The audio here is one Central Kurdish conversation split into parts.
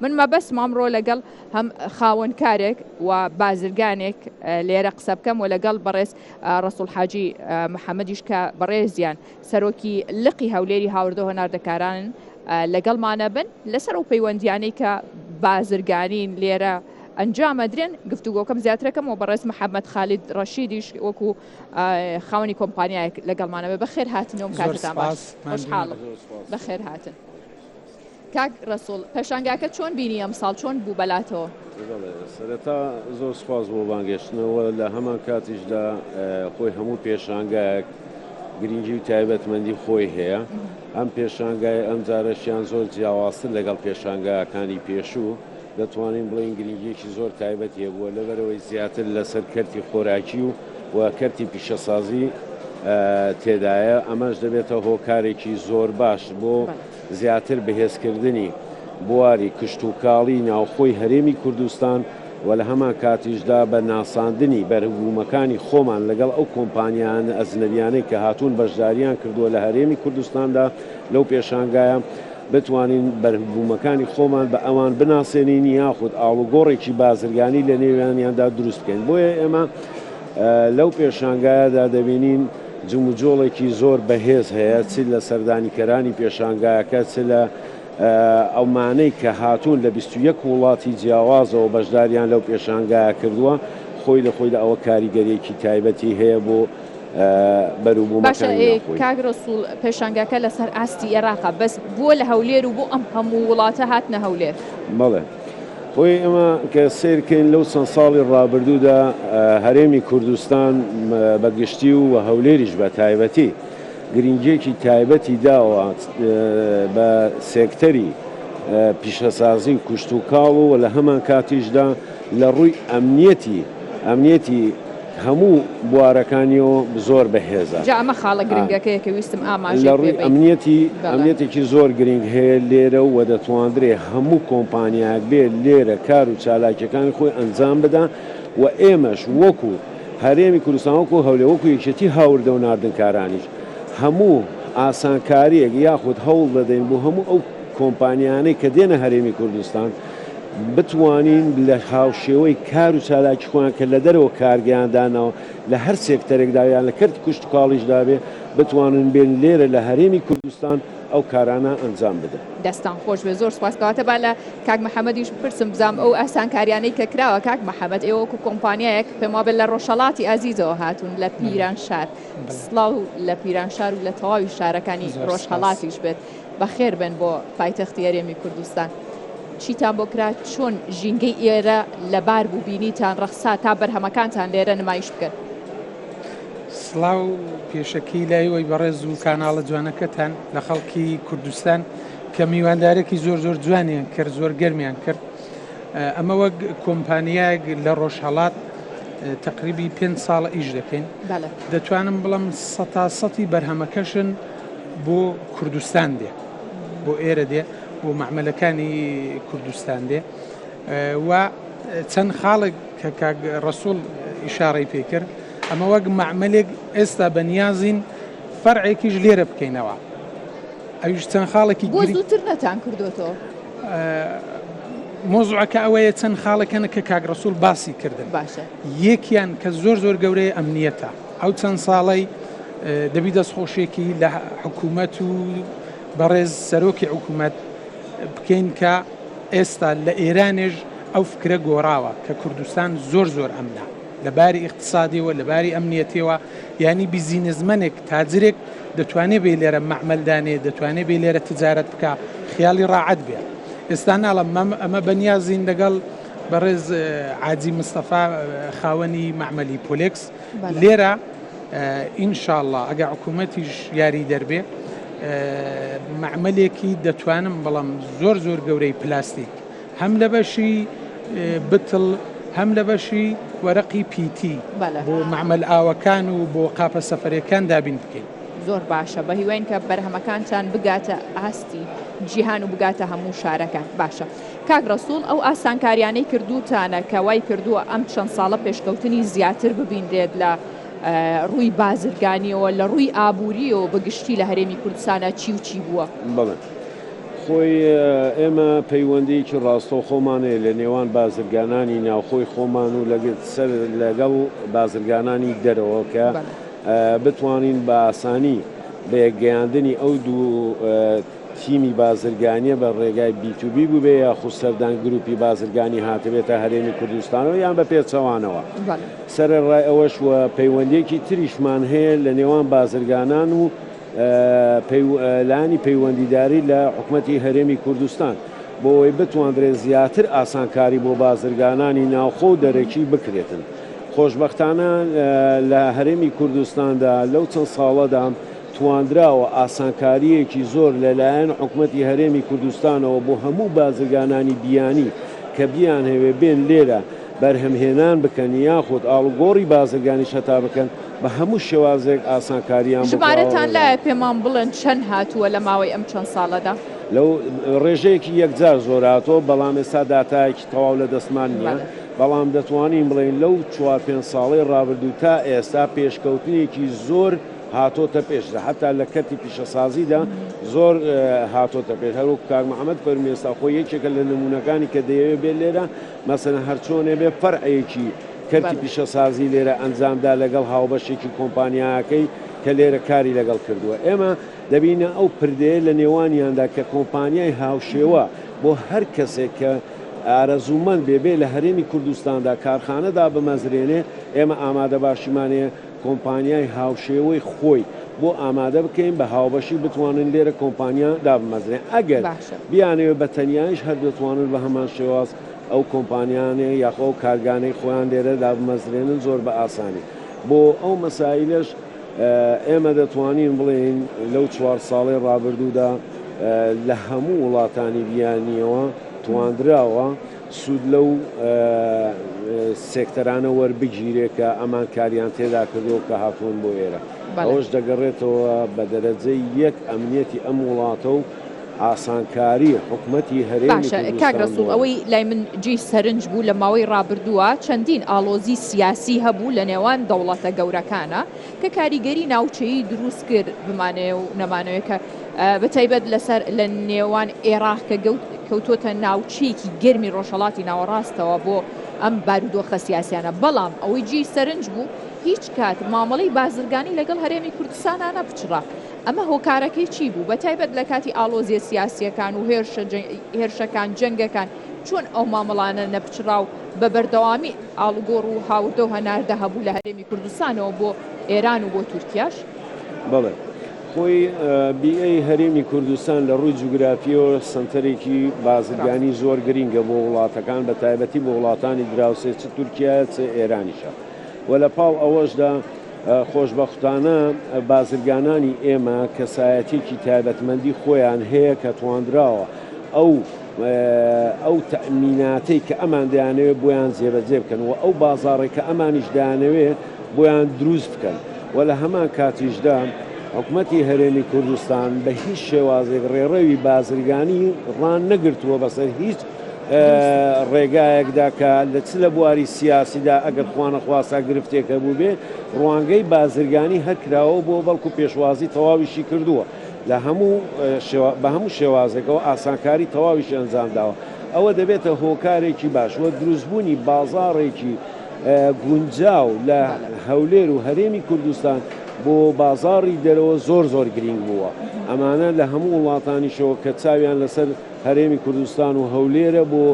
من مەبەست مامڕۆ لەگەڵ هەم خاوەنکارێک و بازرگانێک لێرە قسە بکەم و لەگەڵ بەڕێز ڕەسوول حاجی محەممەدیش کە بەڕێزیان سەرۆکی لقی هەولێری هاوردە هۆناردەکارانن لەگەڵمانە بن لەسەر و پەیوەندیانەی کە بازرگانین لێرە ئەنجامەدرێن گفتوگۆکەم زیاترەکەم و بەڕێز محەممەد خالید ڕەشیدیش وەکو خاوەنی کۆمپانیایەک لەگەڵمانە بە بەخێر هاتنەوەم کاتتان باش خۆشحاڵم بەخێر هاتن. کاک ڕەسوول پێشانگاکە چۆن بینی ئەم ساڵ چۆن بوو بەلاتەوە؟ سەرەتا زۆر سپاس بۆ بانگەشتنەوە لە هەمان کاتیشدا خۆی هەموو پێشانگایەک گرنگی و تایبەتمەندی خۆی هەیە. ئەم پێشانگای ئەم جارەشیان زۆر جیاوازتر لەگەڵ پێشانگایەکانی پێشوو دەتوانین بڵین گرنگیەکی زۆر تایبەت هەبووە لەبەرەوەی زیاتر لەسەر کەرتی خۆراکی و کەرتی پیشەسازی تێدایە. ئەمەش دەبێتە هۆکارێکی زۆر باش بۆ زیاتر بەهێزکردنی بواری کشت و کاڵی ناوخۆی هەرێمی کوردستان و لە هەمان کاتیشدا بە ناساندنی بەرهەبوومەکانی خۆمان لەگەڵ ئەو کۆمپانیان ئەزنەویانەی کە هاتوون بەشداریان کردووە لە هەرێمی کوردستاندا لەو پێشانگایە بتوانین بەرهەبوومەکانی خۆمان بە ئەوان بناسێنین یاخود ئاڵوگۆڕێکی بازرگانی لە نێوانیاندا دروست بکەین. بۆیە ئێمە لەو پێشانگایەدا دەبینین جموجۆڵێکی زۆر بەهێز هەیە چ لە سەردانیکەرانی پێشانگایەکە چ لە ئەومانەی کە هاتوون لە 21 وڵاتی جیاوازەوە بەشداریان لەو پێشانگایە کردووە خۆی لە خۆیدا ئەوە کاریگەریەکی تایبەتی هەیە بۆ بەروبوومەکانی خۆی. کاک ڕەسوول پێشانگاکە لەسەر ئاستی عێراقە بەس بۆ لە هەولێر و بۆ ئەم هەموو وڵاتە هاتنە هەولێر. بەڵێ خۆی ئێمە کە سیرکەین لەو چەند ساڵی ڕابردوودا هەرێمی کوردستان بەگشتی و هەولێریش بە تایبەتی گرنگێکی تایبەتی داوە بە سێکتەری پیشەسازی و کوشت و کاڵ و لە هەمان کاتیشدا لە ڕووی ئەمنیەتی هەموو بوارەکانیەوە زۆر بەهێزە. ئەمە خاڵە گرنگەکەیە کە ویستم ئاماژە لە ڕووی ئەمنیەتێکی زۆر گرنگ هەیە لێرە و دەتواندرێ هەموو کۆمپانیاک بێت لێرە کار و چالاکیەکانی خۆی ئەنجام بدە و ئێمەش وەکو هەرێمی کوردستان وەکو هەولێر وەکو یەکێتی هاوردە و ناردنکارانیش هەموو ئاسانکاریەک یاخود هەوڵ دەدەین بۆ هەموو ئەو کۆمپانیانەی کە دێنە هەرێمی کوردستان بتوانین لە هاوشێوەی کار و چالاکی خۆیان کە لە دەرەوە کارگەیاندانەوە لە هەر سێکتەرێکدا یان لە کەرتی کوشت و کاڵیشدا بێ بتوانن بێن لێرە لە هەرێمی کوردستان ئەو کارانە ئەنجام بدەن. دەستان خۆش بێ زۆر سوپاسکەواتە با لە کاک محەممەدیش پرسم بزانم ئەو ئاسانکاریانەی کە کراوە کاک محەممەد ئێوە وەکو کۆمپانیایەک پێم وابێت لە ڕۆژهەڵاتی ئازیزەوە هاتوون لە پیرانشار سڵاو لە پیرانشار و لە تەواوی شارەکانی ڕۆژهەڵاتیش بێت بەخێر بن بۆ پایتەختی هەرێمی کوردستان. چیتان بۆ کرا چۆن ژینگەی ئێرە لەبار بوو بینیتان ڕەخسا تا بەرهەمەکانتان لێرە نمایش بکەن؟ سڵاو پێشەکی لایەوەی بەڕێز و کاناڵە جوانەکەتان لە خەڵکی کوردستان کە میواندارێکی زۆر زۆر جوانیان کرد زۆر گەرمیان کرد. ئەمە وەک کۆمپانیایەک لە ڕۆژهەڵات تقریبی 5 ساڵە ئیش دەکەین دەتوانم بڵم 100% بەرهەمەکەشن بۆ کوردستان دێ بۆ ئێرە دێ بۆ معمەلەکانی کوردستان دێ و چەند خاڵێک کە کاک ڕەسوول ئیشارەی پێکرد ئەمە وەک معمەلێک ئێستا بەنیازین فەرعێکیش لێرە بکەینەوە ئەویش چەند خاڵێکی بۆ زووتر نەتان کردوتەوە. مۆزوعەکە ئەوەیە چەند خاڵەکەنە کە کاک ڕەسوول باسی کردن یەکیان کە زۆر زۆر گەورەیە ئەمنیەتە. ئەو چەند ساڵەی دەبی دەستخۆشێکی لە حکوومەت و بەڕێز سەرۆکی حکوومەت بکەین کە ئێستا لە ئێرانێژ ئەو فکرە گۆڕاوە کە کوردستان زۆر زۆر ئەمنە لەباری اقتصادیەوە لەباری ئەمنیەتەوە یعنی بیزینەزمەنێک تاجرێک دەتوانێت بێ لێرە مەعمەلدانێ دەتوانێت بێ لێرە تجارەت بکە خیاڵی ڕاعەت بێ. ئێستا ناڵم ئەمە بەنیازین لەگەڵ بەڕێز عاجی مستەفا خاوەنی معمەلی پۆلێکس لێرە ئینشاءڵڵا ئەگە حکوومەتیش یاری دەربێ معمەلێکی دەتوانم بەڵام زۆر زۆر گەورەی پلاستیک هەم لە بەشی بتڵ هەم لە بەشی وەرەقی پیتی بۆ معمەل ئاوەکان و بۆ قاپە سەفەرەکان دابین بکەین. زۆر باشە بە هیوان کە بەرهەمەکانتان بگاتە ئاستی جیهان و بگاتە هەموو شارەکان. باشە کاک ڕەسوول ئەو ئاسانکاریانەی کردوتانە کە وای کردووە ئەم چەند ساڵە پێشکەوتنی زیاتر ببیندرێت لە ڕووی بازرگانیەوە لە ڕووی ئابووریەوە بەگشتی لە هەرێمی کوردستانە چی و چی بووە؟ بڵێ خۆی ئێمە پەیوەندیکی ڕاستەوخۆمانەیە لە نێوان بازرگانانی ناوخۆی خۆمان و لەگەڵ بازرگانانی دەرەوە کە بتوانین بە ئاسانی بە یەکگەیاندنی ئەو دوو تیمی بازرگانیە بە ڕێگای B2B بووبێ یا خوسەردان گروپی بازرگانی هاتبێتە هەرێمی کوردستانەوە یان بە پێچەوانەوە سەرڕای ئەوەش وە پەیوەندێکی تریشمان هەیە لە نێوان بازرگانان و لانی پەیوەندیداری لە حکوومەتی هەرێمی کوردستان بۆ ئەوەی بتوانرێت زیاتر ئاسانکاری بۆ بازرگانانی ناوخۆ و دەرەکی بکرێتن. خۆشبەختانە لە هەرێمی کوردستاندا لەو چەند ساڵەدا تواندراوە ئاسانکاریەکی زۆر لەلایەن حکوومەتی هەرێمی کوردستانەوە بۆ هەموو بازرگانانی بیانی کە بیان هەوێ بێن لێرە بەرهەمهێنان بکەن یاخود ئاڵگۆڕی بازرگانی شەتا بکەن بە هەموو شێوازێک ئاسانکاریان ژمارەتان لایە پێمان بڵێن چەند هاتووە لە ماوەی ئەم چەند ساڵەدا لەو ڕێژەیەکی یەکجار زۆر هاتۆ بەڵام ئێستا داتایەکی تەواو لە دەستمان نییە بەڵام دەتوانین بڵێن لەو 4-5 ساڵەی ڕابردوو تا ئێستا پێشکەوتنێکی زۆر هاتۆتە پێشدا حتا لە کەتی پیشەسازیدا زۆر هاتۆتە پێش هەروەک کاک محەممەد فەرمی ئێستا خۆی یەکێکە لە نمونونەکانی کە دەیەوێت بێت لێرە مەسەلەن هەرچۆنێ بێ فەرعەیەکی کەرتی پیشەسازی لێرە ئەنجامدا لەگەڵ هاوبەشێکی کۆمپانیاکەی کە لێرە کاری لەگەڵ کردووە ئێمە دەبینە ئەو پردەیە لە نێوانیاندا کە کۆمپانیای هاوشێوە بۆ هەر کەسێک کە ئارەزوومەند بێبێ لە هەرێمی کوردستاندا کارخانەدا بمەزرێنێ ئێمە ئامادە باشیمانەیە کۆمپانیای هاوشێوەی خۆی بۆ ئامادە بکەین بە هاوبەشی بتوانن لێرە کۆمپانیا دابمەزرێن ئەگەر بیانەوە بە تەنیایش هەر دەتوانن بە هەمان شێواز ئەو کۆمپانیانێ یاخۆ ئەو کارگانەی خۆیان لێرە دابمەزرێنن زۆر بە ئاسانی بۆ ئەو مەسائلەش ئێمە دەتوانین بڵێن لەو 4 ساڵی ڕابردوودا لە هەموو وڵاتانی بیانیەوە تواندراوە سوود لەو سێکتەرانە وەربگیرێت کە ئەمان کاریان تێدا کردەوە کە هاتوون بۆ ئێرە ئەوش دەگەڕێتەوە بە دەرەجەی یەک ئەمنیەتی ئەم وڵاتە و ئاسانکاری حکوومەتی هەرێمی کاگرەسوڵ ئەوەی لای من جی سەرنج بوو لە ماوەی ڕابردووە چەندین ئالۆزی سیاسی هەبوو لە نێوان دەوڵەتە گەورەکانە کە کاریگەری ناوچەیی دروست کرد بمانێ و نەمانەوەی کە بەتایبەت لەسەر لە نێوان عێراق کە کەوتۆتە ناوچەیەکی گەرمی ڕۆژهەڵاتی ناوەڕاستەوە بۆ ئەم بارودۆخە سیاسیانە بەڵام ئەوەی جی سەرنج بوو هیچ کات مامەڵەی بازرگانی لەگەڵ هەرێمی کوردستانە پچڕا ئەمە هۆکارەکەی چی بوو بەتایبەت لە کاتی ئالۆزیە سیاسیەکان و هێرشەکان جەنگەکان چۆن ئەو مامەڵانە نەپچرا و بە بەردەوامی ئاڵگۆڕ و هاوردە و هەناردە هەبوو لە هەرێمی کوردستانەوە بۆ ئێران و بۆ تورکیاش بەڵێ خۆی بیئەی هەرێمی کوردستان لە ڕووی جوگرافیەوە سنتەرێکی بازرگانی زۆر گرینگە بۆ وڵاتەکان بە تایبەتی بۆ وڵاتانی دراوسێ چ تورکیا چ ئێرانیشە و لە پاڵ ئەوەشدا خۆشبەختانە بازرگانانی ئێمە کەسایەتێکی تایبەتمەندی خۆیان هەیە کە تواندراوە ئەو تەمیناتەی کە ئەمان دەیانەوێت بۆیان جێبەجێ بکەن و ئەو بازاڕێک کە ئەمانیش دەیانەوێت بۆیان دروست بکەن و لە هەمان کاتیشدا حکوومەتی هەرێمی کوردستان بە هیچ شێوازێک ڕێڕەوی بازرگانی ڕان نەگرتووە بەسەر هیچ ڕێگایەکدا کە لە چ لە بواری سیاسیدا ئەگەر خوانە خواستا گرفتێکە بوو بێ ڕوانگەی بازرگانی هەرکراوە بۆ بەڵکو پێشوازی تەواویشی کردووە لە بە هەموو شێوازێکەوە ئاسانکاری تەواویش ئەنجامداوە ئەوە دەبێتە هۆکارێکی باش وە دروستبوونی بازاڕێکی گونجاو لە هەولێر و هەرێمی کوردستان بۆ بازاڕی دەرەوە زۆر گرنگ بووە ئەمانە لە هەموو وڵاتانیشەوە کە چاویان لەسەر هەرێمی کوردستان و هەولێرە بۆ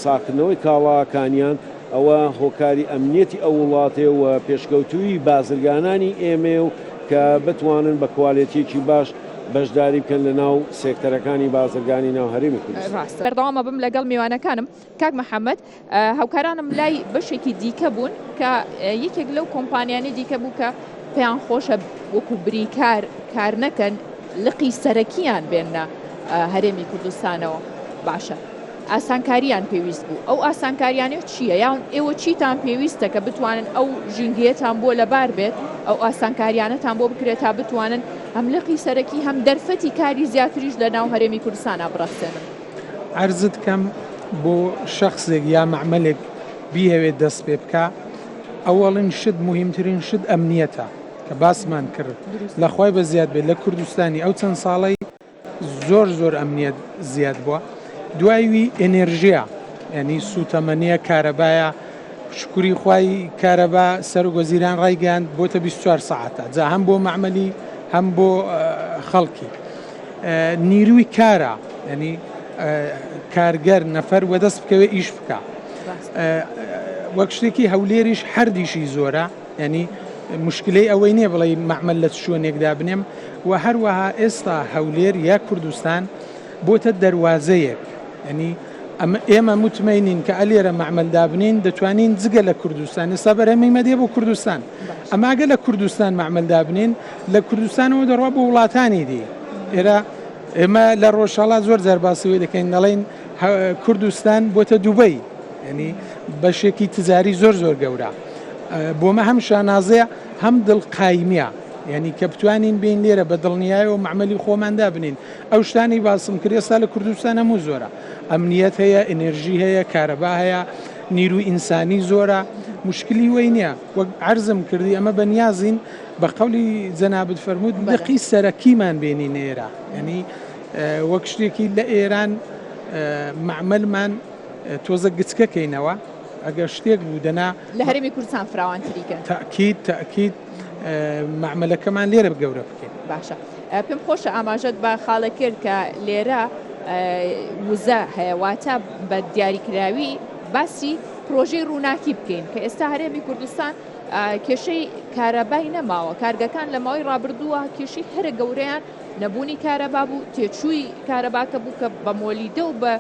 ساکردنەوەی کاڵاکانیان ئەوە هۆکاری ئەمنیەتی ئەو وڵاتەیە و پێشکەوتووی بازرگانانی ئێمە و کە بتوانن بە کواڵێتیەکی باش بەشداری بکەن لە ناو سێکتەرەکانی بازرگانی ناو هەرێمی کوردستان. بەردەوامە بم لەگەڵ میوانەکانم کاک محەممەد هاوکارانم لای بەشێکی دیکە بوون کە یەکێک لەو کۆمپانیانی دیکە بوو کە پێیان خۆشە وەکو بریکار کار نەکەن لقی سەرەکیان بێنە هەرێمی کوردستانەوە باشە ئاسانکاریان پێویست بوو ئەو ئاسانکاریانە چییە یان ئێوە چیتان پێویستە کە بتوانن ئەو ژینگەیەتان بۆ لەبار بێت ئەو ئاسانکاریانەتان بۆ بکرێت تا بتوانن هەم لقی سەرەکی هەم دەرفەتی کاری زیاتریش لە ناو هەرێمی کوردستانە بڕەخسێنن عەرزت کەم بۆ شەخصێک یا مەعمەلێک بیهەوێت دەست پێ بکە ئەوەڵین شت مهمترین شت ئەمنیەتە کە باسمان کرد لە خوای بە زیاد بێت لە کوردستانی ئەو چەند ساڵی زۆر ئەمنیەت زیاد بووە. دوایوی ئێنێرژیا ینی سوتەمەنیە کارەبایە شکوری خوای کارەبا سەرۆگۆزیران ڕایگەاند بۆتە 24 ساعتە جا هەم بۆ مەعمەلی هەم بۆ خەڵکی. نیروی کارە ینی کارگەر نەفەر وەدەست بکەوێ ئیش بکە. وەک شتێکی هەولێریش هەردیشی زۆرە ینی مشکلەی ئەوەی نییە بڵێ مەعمەل لە شوێنێکدا بنێم و هەروەها ئێستا هەولێر یا کوردستان بۆتە دەواازەیەک ینی ئێمە متمەینین کە ئەلێرە مەعمەلدا بنین دەتوانین جگە لە کوردستان ئێستا بەرهەمەی مەدێ بۆ کوردستان ئەماگە لە کوردستان مەعمەلدا بنین لە کوردستانەوە دەڕوا بۆ وڵاتانی دی. ئێرە ئێمە لە ڕۆژهەڵات زۆر جەرباسەوەی دەکەین دەڵێن کوردستان بۆتە دووبەی ینی بەشێکی تجاری زۆر گەورە بۆمە هەم شانازەیە هەم دڵقایمیە ینی کە بتوانین بین لێرە بە دڵنیایەوە مەعمەلی خۆماندا بنین. ئەو شتانی باسم کرد ئێستا لە کوردستان هەموو زۆرە ئەمنیەت هەیە ئێنێرژی هەیە کارەبا هەیە نیروی ئینسانی زۆرە مشکلی وەی نییە. وەک عەرزم کردی ئەمە بەنیازین بە قەولی جەنابت فەرموود دقی سەرەکیمان بینین ئێرە ینی وەک شتێکی لە ئێران مەعمەلمان تۆزە گچکەکەینەوە ئەگەر شتێک بوو دەنا لە هەرێمی کوردستان فراوانتریکە تاکید مەعمەلەکەمان لێرە گەورە بکەین. باشە پێم خۆشە ئاماژەت بە خاڵە کرد کە لێرە وزە هەیەواتە بە دیاریکراوی باسی پرۆژەی ڕووناکی بکەین کە ئێستا هەرێمی کوردستان کێشەی کارەبای نەماوە کارگەکان لە ماوەی ڕابردووە کێشەی هەرە گەورەیان نەبوونی کارەبا بوو تێچووی کارەباکە بوو کە بە مۆلیدە و بە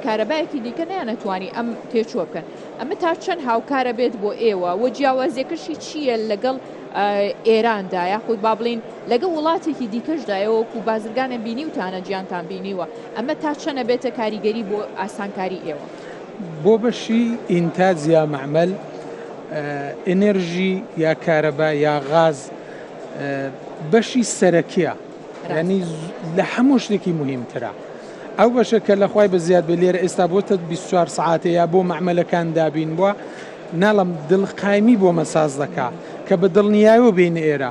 کارەبایەکی دیکە نەیانەتوانی ئەم تێچووە بکەن. ئەمە تا چەند هاوکارە بێت بۆ ئێوە وە جیاوازیەکەشی چییە لەگەڵ ئێراندا یاخود با بڵین لەگەڵ وڵاتێکی دیکەشدایەوەکو بازرگانە بینی وتانە گیانتان بینیوە ئەمە تا چەنە بێتە کاریگەری بۆ ئاسانکاری ئێوە بۆ بەشی ئینتاج یا مەعمەل ئێنێرژی یا کارەبا یا غاز بەشی سەرەکیە ینی لە هەموو شتێکی مهمترە. ئەو بەشە کە لە خوای بە زیاد بە لێرە ئێستا بۆتە 24 ساعاتە یا بۆ مەعمەلەکان دابین بووە ناڵم دڵقایمی بۆ مەساز دەکا کە بە دڵنیایەوە بین ئێرە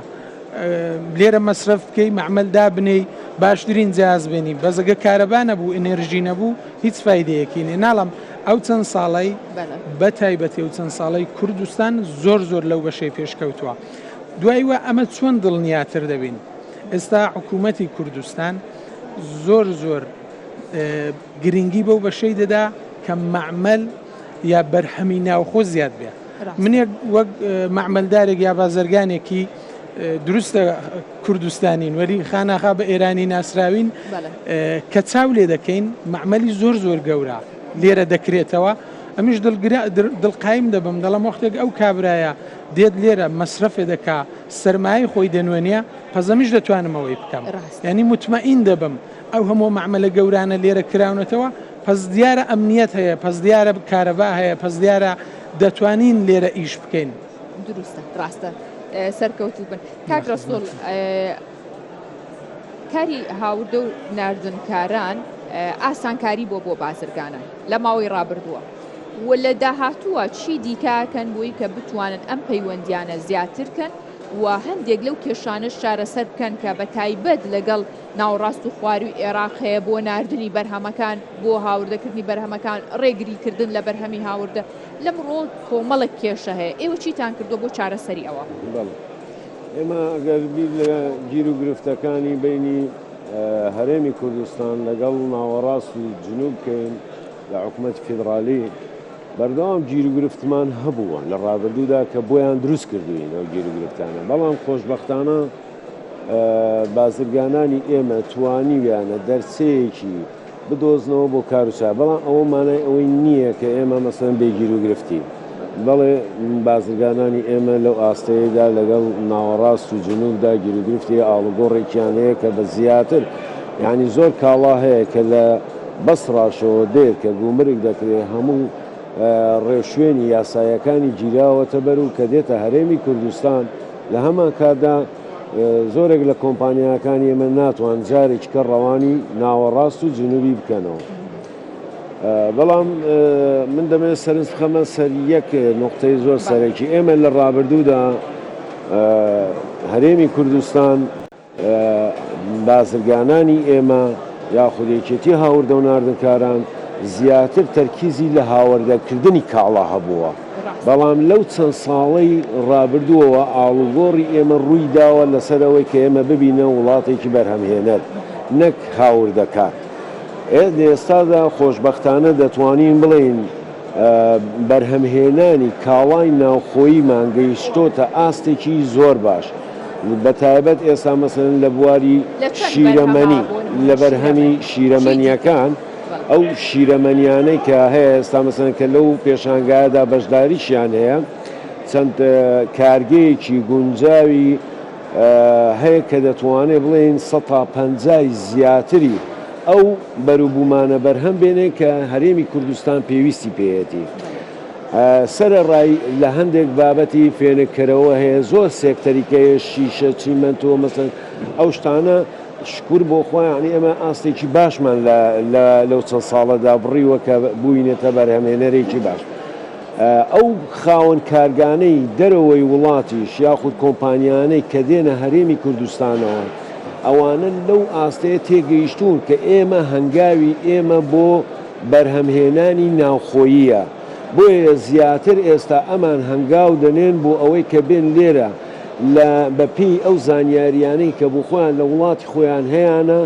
لێرە مەسرف بکەی مەعمەلدا بنەی باشترین جیاز بێنی بەزەگە کارەبا نەبوو ئێنێرژی نەبوو هیچ فایدەیەکی نێ. ناڵم ئەو چەند ساڵی بە تایبەتی و چەند ساڵی کوردستان زۆر لەو بەشەی پێشکەوتووە. دواییوە ئەمە چۆن دڵنیاتر دەبین. ئێستا حکوومەتی کوردستان زۆر گرنگی بەو بەشەی دەدا کە مەعمەل یا بەرهەمی ناوخۆ زیاد بێ. منێک وەک مەعمەلدارێک یا بازرگانێکی دروستە کوردستانین وەری خاناخا بە ئێرانی ناسراوین کە چاو لێ دەکەین مەعمەلی زۆر گەورە لێرە دەکرێتەوە. ئەمیش دڵقایم دەبم دەڵم وەختێک ئەو کابرایە دێت لێرە مەسرفێ دەکا سەرمایە خۆی دەنوێنیە پەزەمیش دەتوانمەوەی بکەم ینی مطمئین دەبم ئەو هەموو مەعمەلە گەورانە لێرە کراونەتەوە پس دیارە ئەمنیەت هەیە پس دیارە کارەبا هەیە پس دیارە دەتوانین لێرە ئیش بکەین. دروستە ڕاستە سەرکەوتوو بن. کاک ڕەسوڵ کاری هاوردە و ناردنکاران ئاسانکاری بۆ بازرگانان لە ماوەی ڕابردووە و لە داهاتووە چی دیکەکەن بۆی کە بتوانن ئەم پەیوەندیانە زیاترکەن و هەندێک لەو کێشانش چارەسەر بکەن کە بە تایبەت لەگەڵ ناوەڕاست و خواروی عێراق هەیە بۆ ناردنی بەرهەمەکان بۆ هاوردەکردنی بەرهەمەکان ڕێگریکردن لە بەرهەمی هاوردە لەم ڕۆ کۆمەڵک کێشە هەیە. ئێوە چیتان کردو بۆ چارەسەری ئەوە؟ ئێمە ئەگەر بیر لە گیر و گرفتەکانی بینی هەرێمی کوردستان لەگەڵ ناوەڕاست و جنوب بکەین لە حکوومەتی فیدرالی بەردەوام گیر و گرفتمان هەبووە لە ڕابردوودا کە بۆیان دروست کردوین ئەو گیر و گرفتانە. بەڵام خۆشبەختانە بازرگانانی ئێمە توانیویانە دەرسەیەکی بدۆزنەوە بۆ کاروچا. بەڵام ئەوە مانای ئەوەی نییە کە ئێمە مەسەن بێگیر و گرفتی. بەڵێ بازرگانانی ئێمە لەو ئاستەیەدا لەگەڵ ناوەڕاست و جنوبدا گیر و گرفتی ئاڵوگۆڕێکیان هەیە کە بە زیاتر یعنی زۆر کاڵا هەیە کە لە بەسڕاشەوە دێر کە گومرگ دەکرێت هەموو ڕێشوێنی یاسایەکانی گیراوەتە بەر و کە دێتە هەرێمی کوردستان لە هەمان کاردا زۆرێک لە کۆمپانیاکانی ئێمە ناتوان جارێکی کە ڕەوانی ناوەڕاست و جنوبی بکەنەوە. بەڵام من دەمێت سەرنج بخەمە سەر یەک نقطەی زۆر سەرەکی. ئێمە لە ڕابردوودا هەرێمی کوردستان بازرگانانی ئێمە یاخود یەکێتی هاوردە و ناردنکاران زیاتر تەرکیزی لە هاوردەکردنی کاڵا هەبووە. بەڵام لەو چەند ساڵەی ڕابردووەوە ئاڵوگۆڕی ئێمە ڕووی داوە لەسەرەوەی کە ئێمە ببینە وڵاتێکی بەرهەمهێنەر نەک هاوردەکات. ئێستادا خۆشبەختانە دەتوانین بڵێن بەرهەمهێنانی کاڵای ناوخۆییمان گەیشتۆتە ئاستێکی زۆر باش. بەتایبەت ئێستا مەسەڵەن لە بواری شیرەمەنی لە بەرهەمی شیرەمەنیەکان ئەو شیرەمەنیانەی کە هەیە ئێستا مەسەڵەن کە لەو پێشانگایەدا بەشداریشیان هەیە چەند کارگەیەکی گونجاوی هەیە کە دەتوانێت بڵێن 150 زیاتری ئەو بەروبوومانە بەرهەم بێنێ کە هەرێمی کوردستان پێویستی پێیەتی. سەرەڕای لە هەندێک بابەتی فێنەکەرەوە هەیە زۆر سێکتەریکەیە شیشە چیمەنتەوە مەسەن ئەو شتانە شکور بۆ خۆیانی ئێمە ئاستێکی باشمان لەو چەند ساڵەدا بڕیوە کە بووینێتە بەرهەمهێنەرێکی باش. ئەو خاوەن کارگانەی دەرەوەی وڵاتیش یاخود کۆمپانیانەی کە دێنە هەرێمی کوردستانەوە ئەوانە لەو ئاستەیە تێگەیشتون کە ئێمە هەنگاوی ئێمە بۆ بەرهەمهێنانی ناوخۆییە. بۆیە زیاتر ئێستا ئەمان هەنگاو دەنێن بۆ ئەوەی کە بێن لێرە بەپی ئەو زانیاریانەی کە بۆ خۆیان لە وڵاتی خۆیان هەیەە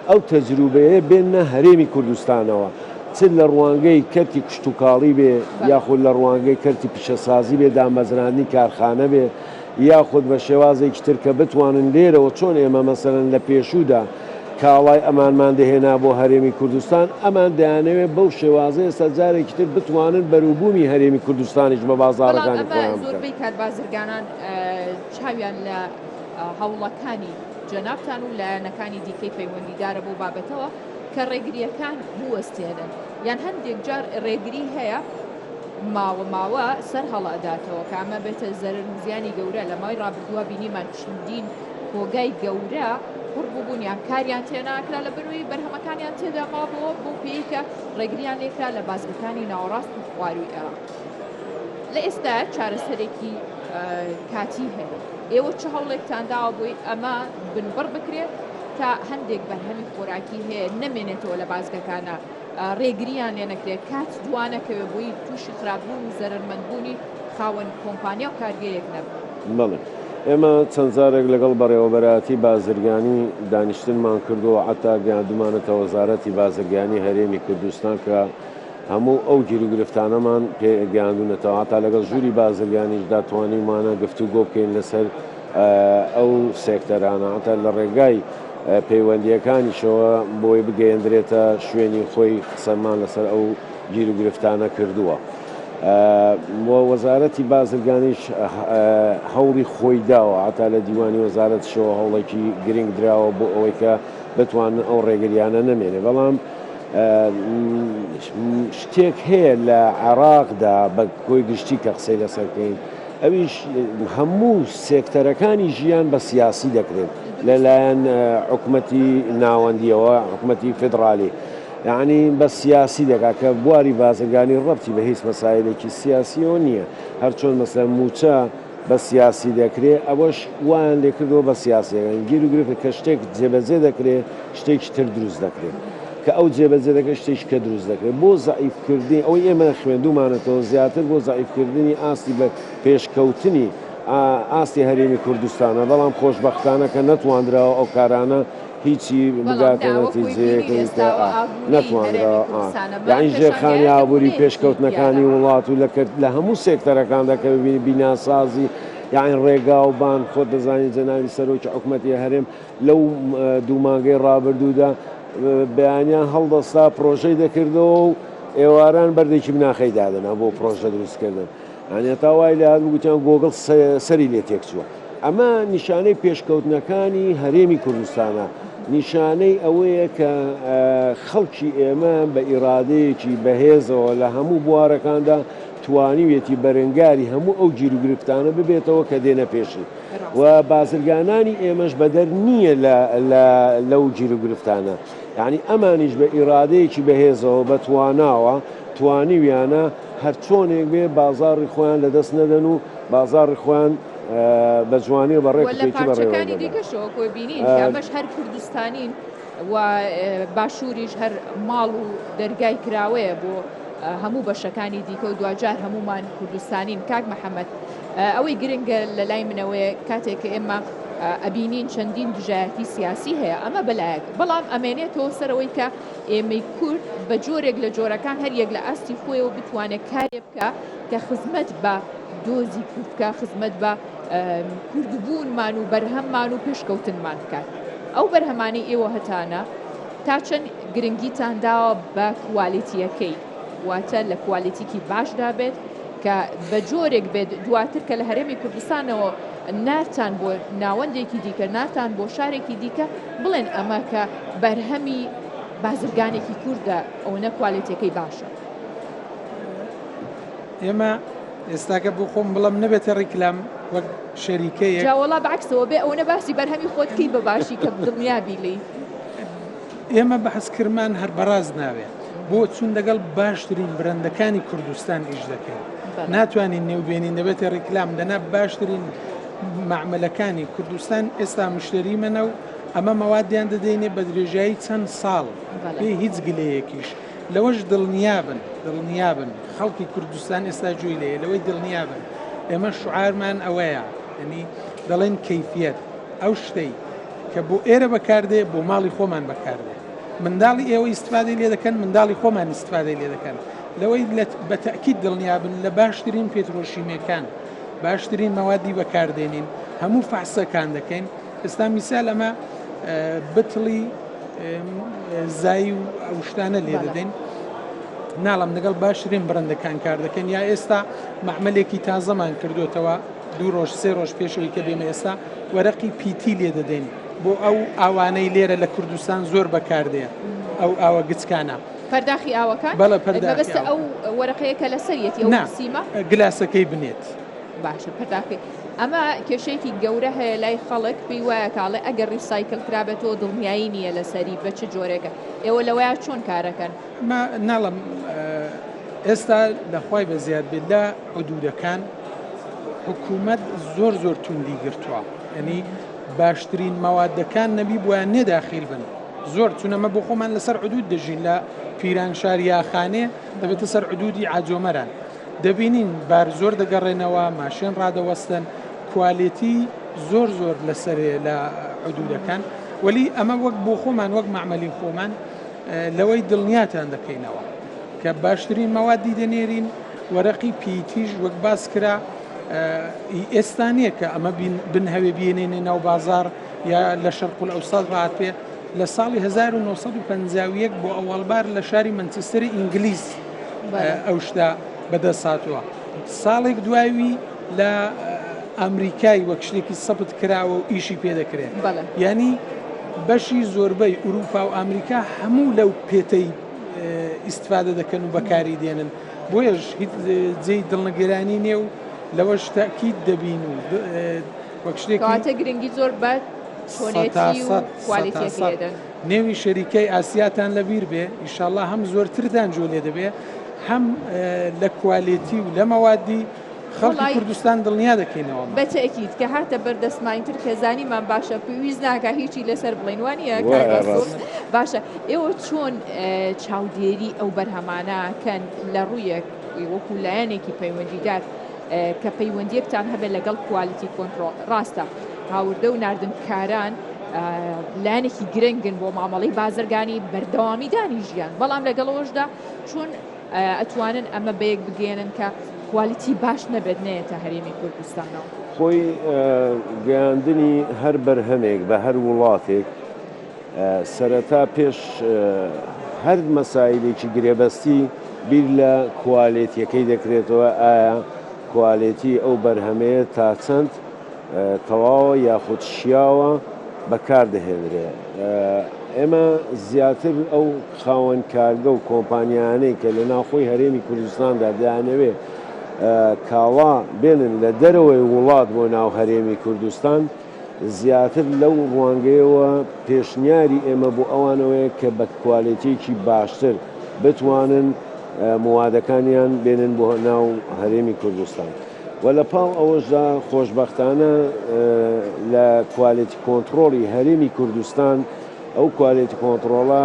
ئەو تەجروبەیە بێنە هەرێمی کوردستانەوە چ لە ڕوانگەی کەرتی کشت و کاڵی بێ یاخود لە ڕوانگەی کەرتی پیشەسازی بێ دامەزرانی کارخانە بێ یاخود بە شێوازێکی تر کە بتوانن لێرەوە چۆن ئێمە مەسەرەن لە پێشوودا کاڵای ئەمانمان دەهێنا بۆ هەرێمی کوردستان ئەمان دەیانەوێت بەو شێوازەیە سەرجارێکی تر بتوانن بەروبوومی هەرێمی کوردستانیش بە بازاڕەکانی خۆیان بکەن. زۆربەی کات بازرگانان چاویان لە هەوڵەکانی جەنابتان و لایەنەکانی دیکەی پەیوەندیدارە بۆ بابەتەوە کە ڕێگریەکان بوەستێنن یان هەندێک جار ڕێگری هەیە ماوە سەر هەڵەداتەوە کە ئەمە بێتە زەرر زیانی گەورە لە مای ڕابردووە بینیمان چندین هۆگای گەورە قورببوونیان کاریان تێناکرا لە بنووی بەرهەمەکانیان تێدا مابەوە بۆ پێی کە ڕێگریان لێکرا لە بازرگانی ناوەڕاست و خواروی عێراق. لە ئێستا چارەسەرێکی کاتی هەیە ئێوە چه هەوڵێکتان داوە بۆی ئەمە بنبڕ بکرێت تا هەندێک بەرهەمی خۆراکی هەیە نەمێنێتەوە لە بازگەکانە ڕێگریان لێ نەکرێت کات جوانەکەوێ بۆی تووشی خراپبوون و زەرمەندبوونی خاوەن کۆمپانیا و کارگەرێک نەبوو. ئێمە چەند جارێک لەگەڵ بەڕێوەبەراتی بازرگانی دانیشتنمان کردووە حتا گەیاندومانەتە وەزارەتی بازرگانی هەرێمی کوردستان کە هەموو ئەو گیرروگرفتانەمان پێگەیاندونەتەوە هەتا لەگەڵ ژووری بازرگانیشدا توانیمانە گفتوگۆ بکەین لەسەر ئەو سێکتەرانە هەتا لە ڕێگای پەیوەندیەکانیشەوە بۆی بگەیەندرێتە شوێنی خۆی قسەمان لەسەر ئەو گیرروگرفتانە کردووە. وەزارەتی بازرگانیش هەوڵی خۆی داوە هەتا لە دیوانی وەزارەتشەوە هەوڵێکی گرنگ دراوە بۆ ئەوەی کە بتوانن ئەو ڕێگریانە نەمێنێ. بەڵام شتێک هەیە لە عێراقدا بە کۆی گشتی کە قسەی لەسەرکەین ئەویش هەموو سێکتەرەکانی ژیان بە سیاسی دەکرێت لەلایەن حکومەتی ناوەندیەوە حکومەتی فدرالی یعنی بە سیاسی دەکات کە بواری بازرگانی ڕەبتی بە هیچ مەسایلێکی سیاسیەوە نییە هەر چۆن مەسەلەن موچە بە سیاسی دەکرێت ئەوەش وایان لێکردەوە بە سیاسیەکان گیر و گرفت کە شتێک جێبەجێ دەکرێت شتێکی تر دروست دەکرێت کە ئەو جێبەجێ دەکرێت شتێکی کە دروست دەکرێت بۆ زەعیفکردنی ئەوەی ئێمە خوێندومانەتەوە زیاتر بۆ زەعیفکردنی ئاستی بە پێشکەوتنی ئاستی هەرێمی کوردستانە بەڵام خۆشبەختانە کە نەتواندراوە ئەو کارانە هیچی بگاتێنەتی جێەکەی نەتوانراوە یعنی ژێرخانی ئابووری پێشکەوتنەکانی وڵات و لە هەموو سێکتەرەکان دەکە ببینی بیناسازی یعنی ڕێگا و بان خۆت دەزانین جەناوی سەرۆکی حکومەتی هەرێم لەو دوو مانگەی ڕابردوودا بەیانیان هەڵدەستا پرۆژەی دەکردەوە و ئێواران بەردێکی بناخەی دادەنا بۆ پرۆژە دروستکردن ئەنیە تاوای لە گوتیان گۆگڵ سەری لێ تێکچووە. ئەمە نیشانەی پێشکەوتنەکانی هەرێمی کوردستانە نیشانەی ئەوەیە کە خەڵکی ئێمە بە ئیرادەیەکی بەهێزەوە لە هەموو بوارەکاندا توانیوێتی بەرەنگاری هەموو ئەو گیرروگرفتانە ببێتەوە کە دێنە پێشی و بازرگانانی ئێمەش بەدەر نییە لەو گیرروگرفتانە یعنی ئەمانیش بە ئیرادەیەکی بەهێزەوە بەتواناوە توانیویانە هەر چۆنێک بێ بازاڕی خۆیان لەدەست نەدەن و بازاڕی خۆیان بە جوانی بەڕێکی بەڕێوەکانی دیکەشەوە کۆبینین ئەمەش هەر کوردستانین و باشووریش هەر ماڵ و دەرگای کراوەیە بۆ هەموو بەشەکانی دیکە و دوجار هەمومان کوردستانین. کاک محەممەد ئەوەی گرنگە لە لای منەوەی کاتێک کە ئێمە ئەبینین چەندین دژایەتی سیاسی هەیە ئەمە بەلایەک، بەڵام ئەمێنێتەوە سەرەوەی کە ئێمەی کورد بە جۆرێک لە جۆرەکان هەر یەک لە ئاستی خۆیەوە بتوانێت کارێ بکە کە خزمەت بە دۆزی کوردکە، خزمەت بە کوردبوونمان و بەرهەممان و پێشکەوتنمان بکات. ئەو بەرهەمانی ئێوە هەتانە تا چەند گرنگیتان داوە بە کوالیتیەکەی، واتە لە کوالیتیکی باشدا بێت کە بە جۆرێک بێت دواتر کە لە هەرێمی کوردستانەوە ناتان بۆ ناوەندێکی دیکە، ناتان بۆ شارێکی دیکە بڵێن ئەمە کە بەرهەمی بازرگانێکی کووردە ئەو نە کوالیتەکەی باشە. ئێمە ئێستاکە بۆ خۆم بڵم نەبێتە ڕیکلام وەک شەریکەیە جاوەڵا بەعکسەوە بێ ئەوە باسی بەرهەمی خۆتکەی بە باشی کە دڵنیابی لێی. ئێمە بەحەزکردمان هەر بەڕاز ناوێت بۆ چون دەگەڵ باشترین برندەکانی کوردستان ئیش دەکەین. ناتوانین نێوبێنین دەبێتە ڕیکلام دەنا باشترین معمەلەکانی کوردستان ئێستا مشتریمەنە و ئەمە مەوادیان دەدەینێ بە درێژایی چەند ساڵ پێ هیچ گلەیەکیش لەوەش دڵنیابن خەڵکی کوردستان ئێستا جوێی لێ لەوەی دڵنیابن. ئێمە شعارمان ئەوەیە، ینی دەڵێن کەیفیەت ئەو شتەی کە بۆ ئێرە بەکاردێ بۆ ماڵی خۆمان بەکاردێ، منداڵی ئێوە ئیسفادەی لێ دەکەن، منداڵی خۆمان ئیسفادەی لێ دەکەن، لەوەی بە تەکید دڵنیابن لە باشترین پێترۆشیمەکان، باشترین مەوادی بەکاردێنین، هەموو فەحسەکان دەکەین. ئێستا میسال ئەمە بتڵی زایی و ئەو شتانە لێ دەدەین، ناڵم لەگەڵ باشترین برندەکان کار دەکەن. یا ئێستا معمەلێکی تازەمان کردوتەوە 2 ڕۆژ 3 ڕۆژ پێشەوەی کە بێمە ئێستا وەرەقی پیتی لێ دەدەین بۆ ئەو ئاوانەی لێرە لە کوردستان زۆر بەکاردێ ئەو ئاوە گچکانە پەرداخی ئاوەکان بەڵە پەرداخی ئەو وەرەقەیەکە لە سەرەتی ئەو سیمە گلاسەکەی بنێت باشە پەرداخی. ئەمە کێشەیەکی گەورە هەیە لای خەڵک پێی وایە کاڵێ ئەگەر ڕیسایکل کرابێتەوە دڵنیایی نییە لەسەری بە چ جۆرێکە. ئێوە لەوەیە چۆن کارەکەن؟ ناڵم ئێستا لەخوای بە زیاد بێت لە حدودەکان حکوومەت زۆر توندی گرتووە، ینی باشترین مەوادەکان نەبی بۆیان نێداخیل بن زۆر چونەمە بۆ خۆمان لەسەر حدود دەژین لە پیرانشار یاخانێ دەبێتە سەر حدودی عاجۆمەران دەبینین بار زۆر دەگەڕێنەوە، ماشێن ڕادەوەستن، کوالیتی زۆر لەسەرێ لە حدودەکان، وەلی ئەمە وەک بۆ خۆمان وەک معمەلی خۆمان لەوەی دڵنیاتان دەکەینەوە کە باشترین مەوادی دەنێرین. وەرەقی پیتیش وەک باس کرا ئێستا نییە کە ئەمە بنهەوێ بێنێنێ ناو بازار یا لە شەرق ئەوسەد ڕات پێ لە ساڵی 1950 بۆ ئەوەڵبار لە شاری مانچستەری ئینگلیز ئەو شتا بەدەساتوە. ساڵێک دوایوی لە ئەمریکای وەک شتێکی سەبت کراوە و ئیشی پێدەکرێت. ینی بەشی زۆربەی ئوروپا و ئەمریکا هەموو لەو پێتەی ئیسفادە دەکەن و بەکاری دێنن، بۆیەش هیچ جێی دڵنەگەرانی نێ و لەوەش تاکید دەبین و وەک شتێکاتە گرنگی زۆر بە نێوی شەریکەی ئاسیاتان لەبیر بێ ئیشاڵڵا هەم زۆرتردان جۆ لێ دەبێ هەم لە کوالیتی و لە مەوادی خەڵکی کوردستان دڵنیا دەکەینەوە بەتەکیید کە هاتە بەردەستمانتر کەزانیمان باشە پێویست ناکە هیچی لەسەر بڵێنوانیە باشە. ئێوە چۆن چاودێری ئەو بەرهەمانەکەن لە ڕوویەک وەکو لایەنێکی پەیوەندیدار کە پەیوەندیەکتان هەبێت لەگەڵ کوالیتی کۆنتڕۆڵ ڕاستە هاوردە و ناردنکاران لایەنێکی گرنگن بۆ مامەڵەی بازرگانی بەردەوامیدانی ژیان، بەڵام لەگەڵەوەشدا چۆن ئەتوانن ئەمە بەیەک بگەێنن کە کوالیتی باش نەبێت نێتە هەرێمی کوردستانەوە. خۆی گەیاندنی هەر بەرهەمێک بە هەر وڵاتێک سەرەتا پێش هەر مەسایلێکی گرێبەستی بیر لە کوالیتیەکەی دەکرێتەوە ئایا کوالیتی ئەو بەرهەمەیە تا چەند تەواوە یاخود شیاوە بەکاردەهێنرێ. ئێمە زیاتر ئەو خاوەنکارگە و کۆمپانیانەی کە لە ناوخۆی هەرێمی کوردستاندا دەیانەوێ کاوا بێنن لە دەرەوەی وڵات بۆ ناو هەرێمی کوردستان زیاتر لەو ڕوانگەیەوە پێشنیاری ئێمە بۆ ئەوانەوەیە کە بە کوالیتیکی باشتر بتوانن موادەکانیان بێنن بۆ ناو هەرێمی کوردستان. و لە پاڵ ئەوەشدا خۆشبەختانە لە کوالیتی کۆنتڕۆڵی هەرێمی کوردستان ئەو کوالیتی کۆنتڕۆڵە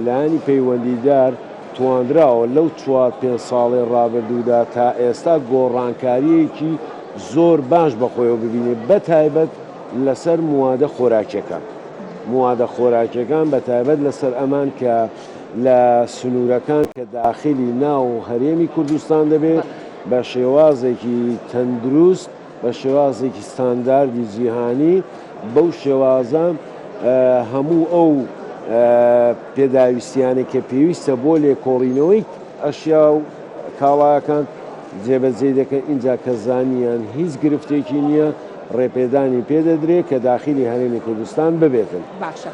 لایانی پەیوەندیدار تواندراوە لەو 4-5 ساڵی ڕابردوودا تا ئێستا گۆڕانکاریەکی زۆر باش بەخۆیەوە ببینێت بە تایبەت لەسەر موادە خۆراکیەکان موادە خۆراکیەکان بە تایبەت لەسەر ئەمان کە لە سنوورەکان کە داخلی ناو هەرێمی کوردستان دەبێت بە شێوازێکی تەندروست بە شێوازێکی ستانداردی جیهانی بەو شێوازە هەموو ئەو پێداویستیانە کە پێویستە بۆ لێکۆڵینەوەی ئەشیا و کاڵایەکان جێبەجێ دەکەن اینجا کە زانیان هیچ گرفتێکی نییە ڕێپێدانی پێدەدرێت کە داخلی هەرێمی کوردستان ببێتن. باشە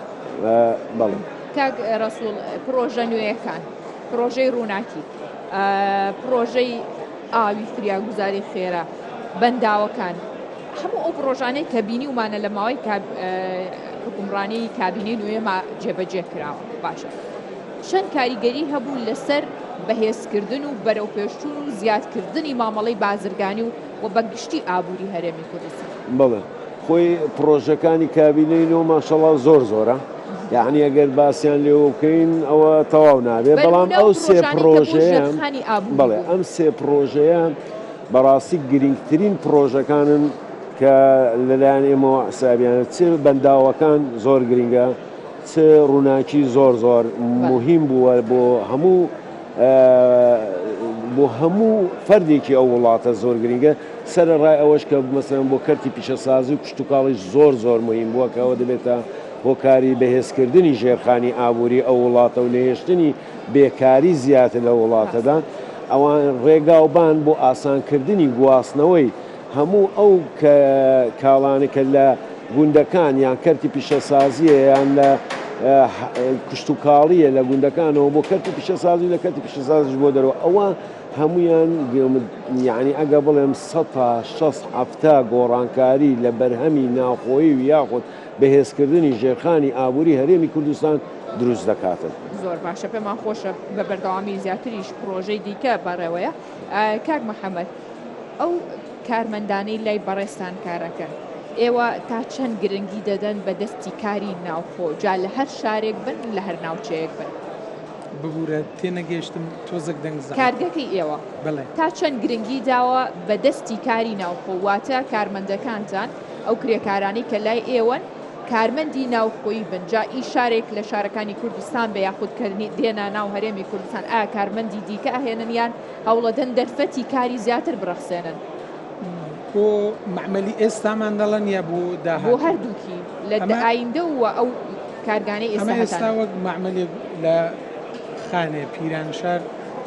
بەڵێ کاک ڕەسوڵ پرۆژە نوێیەکان پرۆژەی ڕووناکی پرۆژەی ئاوی فریاگوزاری خێرا بەنداوەکان هەموو ئەو پرۆژانەی کە بینی ومانە لە ماوەی حکومڕانی کابینەی نوێما جێبەجێ کراوە باشە چەند کاریگەری هەبوو لەسەر بەهێزکردن و بەرەو پێشچوون و زیادکردنی مامەڵەی بازرگانی و بەگشتی ئابووری هەرێمی کوردستان. بڵێ خۆی پرۆژەکانی کابینەی ماشەڵڵا زۆر زۆرە یعنی ئەگەر باسییان لێ بکەین ئەوە تەواو نابێت بەڵام ئەو سێ پرۆژەیە بڵێ ئەم سێ پرۆژەیە بەڕاستی گرنگترین پرۆژەکانن کە لەلایەن ئێمەوە حسابیانە چ بەنداوەکان زۆر گرنگە چ ڕووناکی زۆر زۆر مهم بووە بۆ هەموو فەردێکی ئەو وڵاتە زۆر گرنگە سەرڕای ئەوەش کە مەسەڵەن بۆ کەرتی پیشەسازی و کشتتوکاڵی زۆر زۆر مهم بووە کە ئەوە دەبێتە هۆکاری بەهێزکردنی ژێرخانی ئابووری ئەو وڵاتە و نهێشتنی بێکاری زیاتر لە وڵاتەدا ئەوان ڕێگاوبان بۆ ئاسانکردنی گواستنەوەی هەموو ئەو کاڵانەکە لە گوندەکان یان کەرتی پیشەسازیە یان لە کشتتوکاڵیە لە گوندەکانەوە بۆ کەرتی پیشەسازی لە کەرتی پیشەسازیش بۆ دەرەوە ئەوە هەمویان یعنی ئەگە بڵێم 160 گۆڕانکاری لە بەرهەمی ناوخۆیی و یاخود بەهێزکردنی ژێرخانی ئابووری هەرێمی کوردستان دروست دەکاتن. زۆر باشە پێمان خۆشە بە بەردەوامی زیاتریش پرۆژەی دیکە بەڕێوەیە. کاک محەممەد ئەو کارمەندانەی لای بەڕێستان کارەکەن ئێوە تا چەند گرنگی دەدەن بە دەستی کاری ناوخۆ جا لە هەر شارێک بن لە هەر ناوچەیەک بن ببوورە تێنەگەیشتم تۆزێک دەنگزان کارگەکەی ئێوە تا چەند گرنگی داوە بە دەستی کاری ناوخۆ واتە کارمەندەکانتان ئەو کرێکارانی کە لای ئێوەن کارمەندی ناوخۆیی بن جا ئی شارێک لە شارەکانی کوردستان بە یاخودکردنی دێنا ناو هەرێمی کوردستان ئایا کارمەندی دیکە ئەهێنن یان هەوڵەدەن دەرفەتی کاری زیاتر بڕەخسێنن بۆ معمەلی ئێستامان دەڵەن یا بۆ بۆ هەردووکی لە ئایندە وە ئەو کارگانەی ئێستا وەک معمەلێک لە خانێ پیرانشار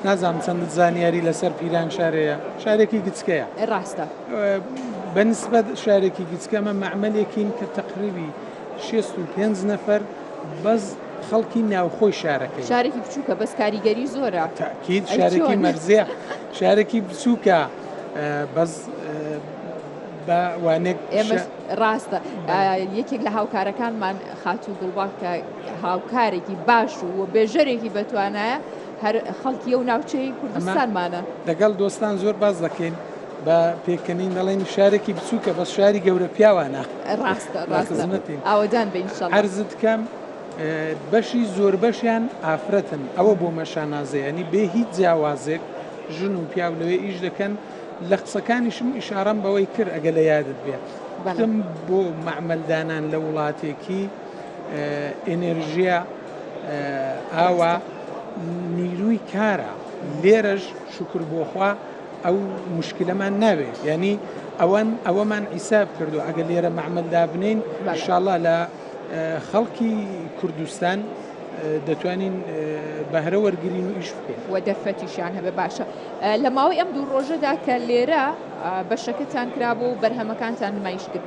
نازام چەند زانیاری لەسەر پیرانشارەیە شارێکی گچکەیە ڕاستە بەنسبەت شارێکی گچکەمە معمەلێکین کە تقریبی 65 نەفەر بەس خەڵکی ناوخۆی شارەکەی شارێکی بچووکە بەس کاریگەری زۆرە تاکید شارێکی مەرزیە شارێکی بچووکە بەس وانێک ئێمە ڕاستە یەکێک لە هاوکارەکانمان خاتوو گوڵباک کە هاوکارێکی باش و بێژەرێکی بەتوانایە هەر خەڵکی و ناوچەی کوردستانمانە لەگەڵ دۆستان زۆر باز دەکەین بە پێکەنین دەڵێن شارێکی بچووکە بەس شاری گەورە پیاوانە ڕاستە ئەوەدان بە ئینشاڵڵا عەرزت کەم بەشی زۆر بەشیان ئافرەتن ئەوە بۆ مەشانازەیەنی بێ هیچ جیاوازێک ژن و پیاو لەوێ ئیش دەکەن لە قسەکانیشم ئیشارەم بەوەی کرد ئەگە لە یادت بێت دم بۆ معمەلدانان لە وڵاتێکی ئێنێرژیا ئاوا نیروی کارە لێرەش شکر بۆخوا ئەو مشکلەمان ناوێت یعنی ئەوەمان ئیساب کردو ئەگە لێرە معمەلدا بنین ئینشاڵڵا لە خەڵکی کوردستان دەتوانین بەهرە وەرگرین و ئیش بکەین و دەرفەتیشیان هەبێ باشە لە ماوەی ئەم دوو ڕۆژەدا کە لێرە بەشەکەتان کرابوو و بەرهەمەکانتان نمایش کرد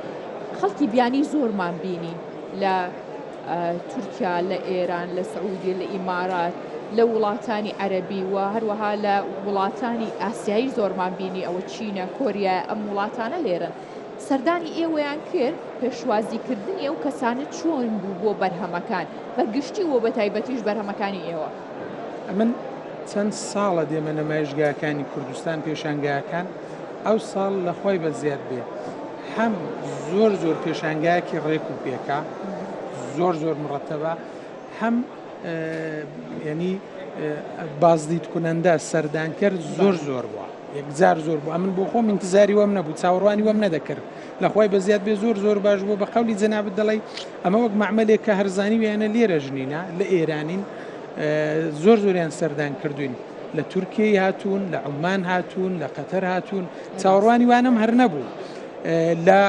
خەڵکی بیانی زۆرمان بینی لە تورکیا لە ئێران لە سعودی لە ئیمارات لە وڵاتانی عەرەبی و هەروەها لە وڵاتانی ئاسیایی زۆرمان بینی ئەوە چینە کۆریا ئەم وڵاتانە لێرن سەردانی ئێوەیان کرد پێشوازیکردنی ئەو کەسانە چۆن بوو بۆ بەرهەمەکان بە گشتی و بە تایبەتیش بەرهەمەکانی ئێوە ئەمن چەند ساڵە دێمە نمایشگاکانی کوردستان پێشانگاکان ئەو ساڵ لە خۆی بە زیاد بێ هەم زۆر پێشانگایەکی ڕێک و پێکا زۆر مرتبە هەم ینی بازدید کننده سەردانکرد زۆر بووە یەکجار زۆر بوو ئەمن بۆ خۆم انتزاری وەم نەبوو چاوەڕوانی وەم نەدەکرد لەخوای بەزیاد بێ زۆر باش بوو بە قەولی جەنابەت دەڵێ ئەمە وەک معمەلێک کە هەرزانی ویانە لێرە ژنینە لە ئێرانین زۆریان سەردان کردوین لە تورکیای هاتوون لە عومان هاتوون لە قەتەر هاتوون چاوەڕوانی وانم هەر نەبوو لە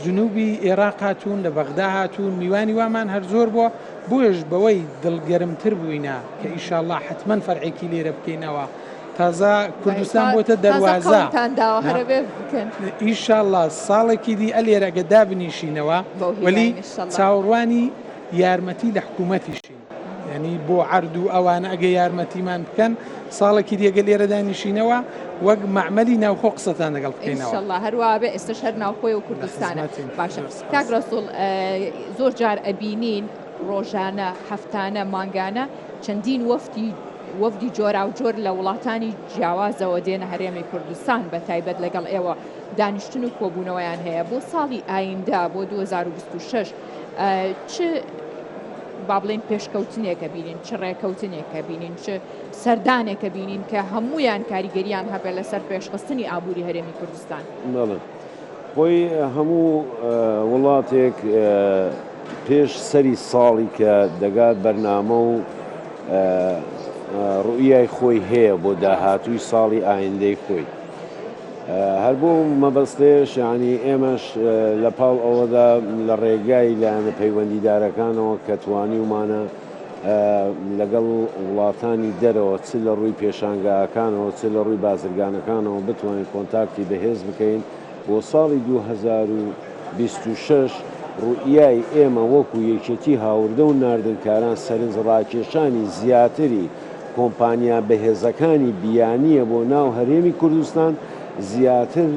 جنوبی عێراق هاتوون لە بەغدا هاتوون میوانی وامان هەر زۆر بووە بۆیش بەوەی دڵگەرمتر بووینە کە ئیشاءالله حتمەن فەرعێکی لێرە بکەینەوە تازە کوردستان بۆتە دەواازە ئیشاءالله ساڵێکی دی ئەلێرەگە دابنیشینەوە وەلی چاوەڕوانی یارمەتی لە حکوومەتیشین ینی بۆ عرض و ئەوانە ئەگە یارمەتیمان بکەن ساڵێکی دیگە لێرە دانیشینەوە وەک معمەلی ناوخۆ قسەتان لەگەڵ بکەینەوە ئینشاءالله هەروە بێ ئێستش هەر ناوخۆی و کوردستانە باشە کاک ڕەسوڵ زۆر جار ئەبینین ڕۆژانە هەفتانە مانگانە چەندین وەفدی جۆرا و جۆر لە وڵاتانی جیاوازەوە دێنە هەرێمی کوردستان بە تایبەت لەگەڵ ئێوە دانیشتن و کۆبوونەوەیان هەیە بۆ ساڵی ئایندا بۆ 2026 چ با بڵێن پێشکەوتنێکە بینین چ ڕێکەوتنێکە بینین چ سەردانێکە بینین کە هەمویان کاریگەریان هەبێت لەسەر پێشخستنی ئابووری هەرێمی کوردستان خۆی هەموو وڵاتێک پێش سەری ساڵی کە دەگات بەرنامە و ڕوئیای خۆی هەیە بۆ داهاتووی ساڵی ئایندەی خۆی هەر بۆ مەبەستێش ینی ئێمەش لە پاڵ ئەوەدا لە ڕێگای لایەنە پەیوەندیدارەکانەوە کە توانی ومانە لەگەڵ وڵاتانی دەرەوە چ لە ڕووی پێشانگاکانەوە چ لە ڕووی بازرگانەکانەوە بتوانین کۆنتاکتی بەهێز بکەین بۆ ساڵی 2026 ڕوئیای ئێمە وەکو یەکێتی هاوردە و ناردنکاران سەرنجڕاکێشانی زیاتری کۆمپانیا بەهێزەکانی بیانیە بۆ ناو هەرێمی کوردستان زیاتر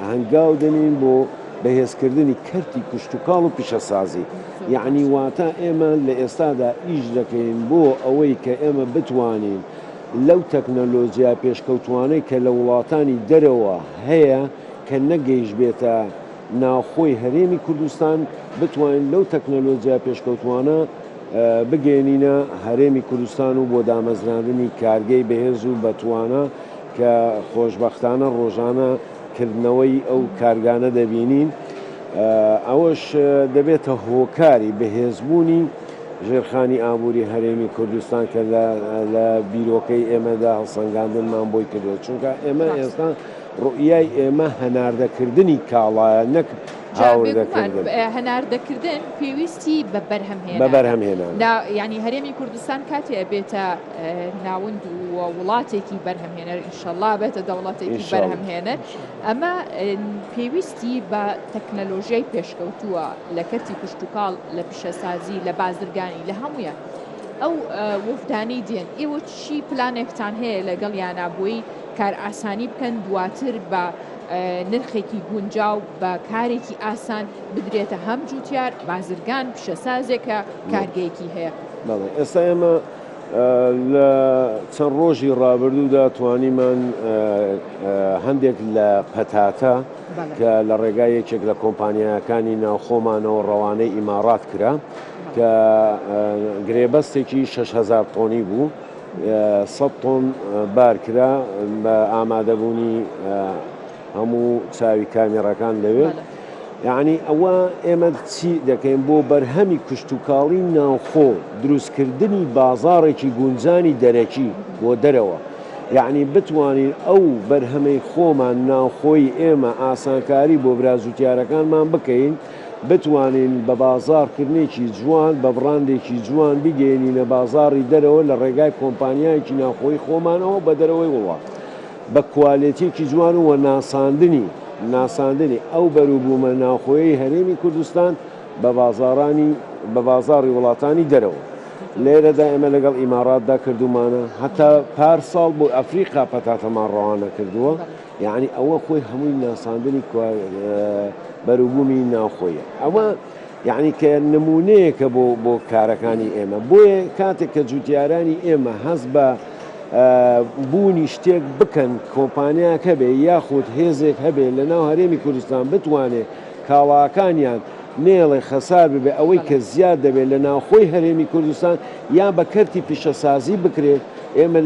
هەنگاو دەنین بۆ بەهێزکردنی کەرتی کوشتتوکاڵ و پیشەسازی یعنی واتە ئێمە لە ئێستادا ئیش دەکەین بۆ ئەوەی کە ئێمە بتوانین لەو تەکنەلۆجیا پێشکەوتوانەی کە لە وڵاتانی دەرەوە هەیە کە نەگەیشت بێتە ناوخۆی هەرێمی کوردستان بتوانین لەو تەکنەلۆجیا پێشکەوتوانە بگەێنینە هەرێمی کوردستان و بۆ دامەزراندنی کارگەی بەهێز و بەتوانە کە خۆشبەختانە ڕۆژانە کردنەوەی ئەو کارگانە دەبینین ئەوەش دەبێتە هۆکاری بەهێزبوونی ژێرخانی ئابووری هەرێمی کوردستان کە لە بیرۆکەی ئێمەدا هەڵسەنگاندنمان بۆی کردوە چونکە ئێمە ئێستا ڕوئیای ئێمە هەناردەکردنی کاڵایە نەک هەناردەکردن پێویستی بە بەرهەمهێنان ینی هەرێمی کوردستان کاتێ بێتە ناوند و وڵاتێکی بەرهەمهێنەر ئینشەڵڵا بێتە دەوڵاتێکی بەرهەمهێنەر ئەمە پێویستی بە تەکنەلۆژیای پێشکەوتووە لە کەرتی کوشتتوکاڵ لە پیشەسازی لە بازرگانی لە هەمویان ئەو وەفدانەی دێن ئێوە چی پلانێکتان هەیە لەگەڵ یانابووی کار ئاسانی بکەن دواتر بە نرخێکی گونجاو بە کارێکی ئاسان بدرێتە هەم جوتیار بازرگان پیشەسازێکە کارگەیەکی هەیە ئێستا ئێمە لە چەند ڕۆژی ڕابردوودا توانیمان هەندێک لە پەتاتە کە لە ڕێگای یەکێک لە کۆمپانیاکانی ناوخۆمانەوە ڕەوانەی ئیمارات کرا کە گرێبەستێکی 6,000 تۆنی بوو 100 تۆن بار کرا بە ئامادەبوونی هەموو چاوی کامێڕەکان لەوێ یعنی ئەوە ئێمە چی دەکەین بۆ بەرهەمی کوشتتوکاڵی ناوخۆ دروستکردنی بازاڕێکی گونجانی دەرەکی بۆ دەرەوە یعنی بتوانین ئەو بەرهەمەی خۆمان ناوخۆی ئێمە ئاسانکاری بۆ برازوتیارەکانمان بکەین بتوانین بە بازارکردنێکی جوان بە بڕاندێکی جوان بگەێنینە بازاڕی دەرەوە لە ڕێگای کۆمپانیایکی ناوخۆی خۆمانەوە بە دەرەوەی وڵات بە کوالێتێکی جوان و ناساندنی ئەو بەروبوومە ناوخۆیی هەرێمی کوردستان بە بازاڕی وڵاتانی دەرەوە لێرەدا ئێمە لەگەڵ ئیماراتدا کردومانە هەتا پارساڵ بۆ ئەفریقا پەتاتەمان ڕەوانە کردووە یعنی ئەوە خۆی هەمووی ناساندنی بەروبوومی ناوخۆیە ئەوە یعنی کە نمونەیەکە بۆ کارەکانی ئێمە بۆیە کاتێک کە جوتیارانی ئێمە هەست بە بوونی شتێک بکەن کۆمپانیاک هەبێ یاخود هێزێک هەبێ لە ناو هەرێمی کوردستان بتوانێت کاڵاکانیان نێڵێ خەسار ببێ ئەوەی کە زیاد دەبێت لە ناوخۆی هەرێمی کوردستان یان بە کەرتی پیشەسازی بکرێت ئێمە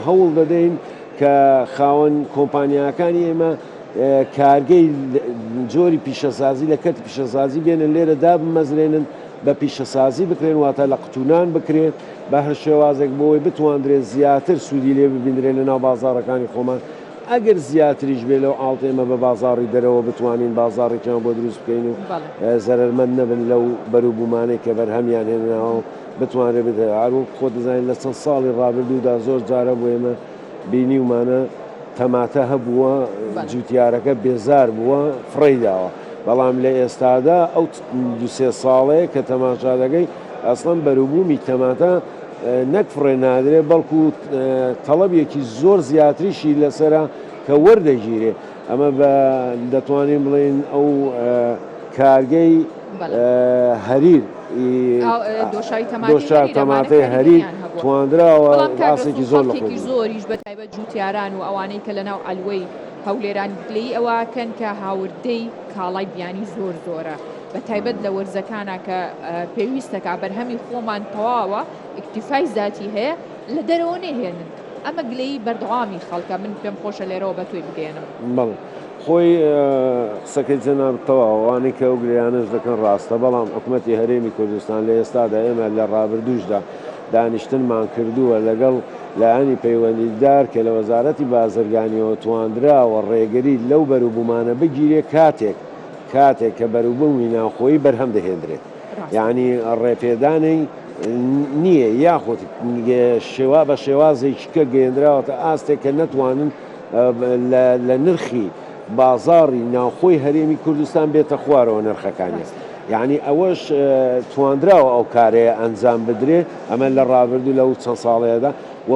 هەوڵ دەدەین کە خاوەن کۆمپانیاکانی ئێمە کارگەی جۆری پیشەسازی لە کەرتی پیشەسازی بێنن لێرە دابمەزرێنن بە پیشەسازی بکرێن واتە لە قوتونان بکرێت بە هەر شێوازێک بۆی بتوانرێت زیاتر سوودی لێ ببیندرێن لە ناو بازاڕەکانی خۆمان ئەگەر زیاتریش بێ لەو ئاڵتێمە بە بازاڕی دەرەوە بتوانین بازاڕێکیان بۆ دروست بکەین و زەرمەند نەبن لەو بەروبوومانەی کە بەرهەمیان هێناوە بتوانێت بدە هەروە خۆ دەزانین لە چەند ساڵی ڕابردوودا زۆر جارە بۆ ئێمە بینیومانە تەماتە هەبووە جوتیارەکە بێزار بووە فڕێداوە بەڵام لە ئێستادا ئەو دو-سێ ساڵەیە کە تەماشا دەگەی ئەسڵەن بەروبوومی تەماتە نەک فڕێ نادرێ بەڵکو تەڵەبێکی زۆر زیاتریشی لەسرە کە وەردەگیرێ ئەمە دەتوانین بڵێن ئەو کارگەی هەریر دۆشای تەماتەی هەریر تواندراوە ئاسێکی زۆر لە خۆی زۆریش بە تایبەت جوتیاران و ئەوانەی کە لەناو ئەلوەی هەولێران گلەی ئەوکەن کە هاوردەی کاڵای بیانی زۆر زۆرە بە تایبەت لە وەرزەکانە کە پێویستەکە بەرهەمی خۆمان تەواوە ئیکتیفای ذاتی هەیە لە دەرەوە نێهێنن ئەمە گلەی بەردەوامی خەڵکە من پێم خۆشە لێرەوە بە توی بگەێنم بەڵێ خۆی قسەکەی جەنابەتەوە ئەوانەی کە ئەو گلەیانەش دەکەن ڕاستە بەڵام حکوومەتی هەرێمی کوردستان لە ئێستادا ئێمە لە ڕابردووشدا دانیشتنمان کردووە لەگەڵ لایەنی پەیوەندیدار کە لە وەزارەتی بازرگانیەوە تواندراوە ڕێگەری لەو بەروبوومانە بگیرێ کاتێک کە بەروبوومی ناوخۆیی بەرهەم دەهێنرێت یعنی ڕێپێدانەی نییە یاخۆت شێوا بە شێوازێکی کە گەیەندراوەتە ئاستێک کە نەتوانن لە نرخی بازاڕی ناوخۆی هەرێمی کوردستان بێتە خوارەوە نرخەکانی یعنی ئەوەش تواندراوە ئەو کارەیە ئەنجام بدرێ ئەمە لە ڕابردوو لەو چەند ساڵەیەدا و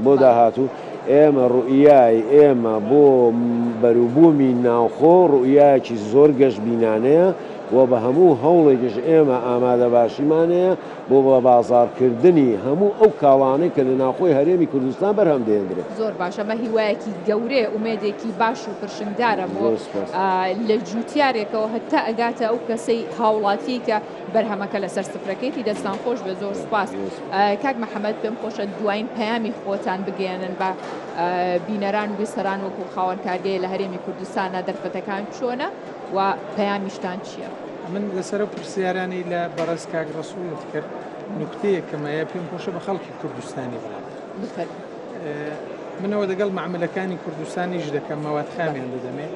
بۆ داهاتوو ئێمە ڕوئیای ئێمە بۆ بەروبوومی ناوخۆ ڕوئیایکی زۆر گەشتبینانەیە و بە هەموو هەوڵێکش ئێمە ئامادە باشیمانەیە بۆ بە بازارکردنی هەموو ئەو کاڵانەی کە لە ناوخۆی هەرێمی کوردستان بەرهەم دێنرێت زۆر باشە مە هیوایەکی گەورەیە ئومێدێکی باش و پرشنگدارە بۆ لە جوتیارێکەوە هەتا ئەگاتە ئەو کەسەی هاوڵاتی کە بەرهەمەکە لەسەر سفرەکەیتی دەستان خۆش بە زۆر سپاس کاک محەممەد پێم خۆشە دوایین پەیامی خۆتان بگەێنن بە بینەران و بیسەران وەکو خاوەن کارگەیە لە هەرێمی کوردستانە دەرفەتەکان چۆنە و پەیامیشتان چییە؟ من لەسەر پرسیارانی لە بەڕێز کاک ڕەسوولت کرد نوکتەیەکەمەیە پێم خۆشە بە خەڵکی کوردستانی بڵام منەوە دەگەڵ معاملەکانی کوردستانیش دەکەم مەواد خامیان دەدەمێت